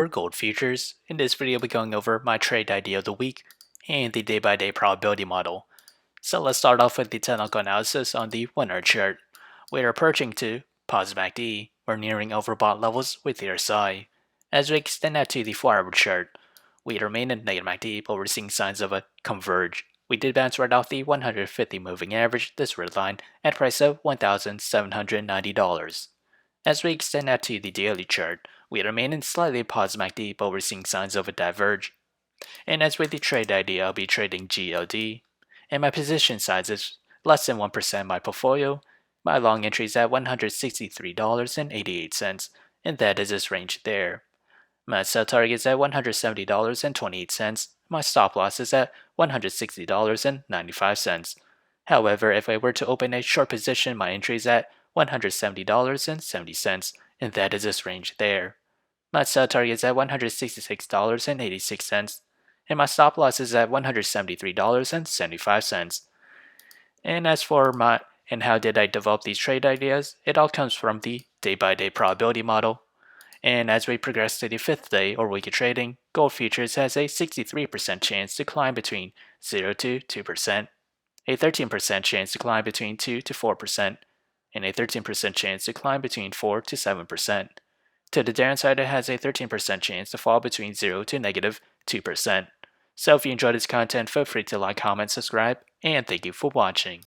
For gold futures, in this video we'll be going over my trade idea of the week and the day-by-day probability model. So let's start off with the technical analysis on the 1 hour chart. We are approaching to positive MACD, we're nearing overbought levels with RSI. As we extend out to the 4 hour chart, we remain in negative MACD, but we're seeing signs of a converge. We did bounce right off the 150 moving average, this red line, at a price of $1,790. As we extend out to the daily chart, we remain in slightly positive MACD, but we're seeing signs of a diverge. And as with the trade idea, I'll be trading GLD, and my position size is less than 1% of my portfolio. My long entry is at $163.88, and that is this range there. My sell target is at $170.28. My stop loss is at $160.95. However, if I were to open a short position, my entry is at $170.70, and that is this range there. My sell target is at $166.86, and my stop loss is at $173.75. And as for how did I develop these trade ideas, it all comes from the day-by-day probability model. And as we progress to the 5th day or week of trading, gold futures has a 63% chance to climb between 0 to 2%, a 13% chance to climb between 2 to 4%, and a 13% chance to climb between 4 to 7%. To the downside, it has a 13% chance to fall between 0 to negative 2%. So if you enjoyed this content, feel free to like, comment, subscribe, and thank you for watching.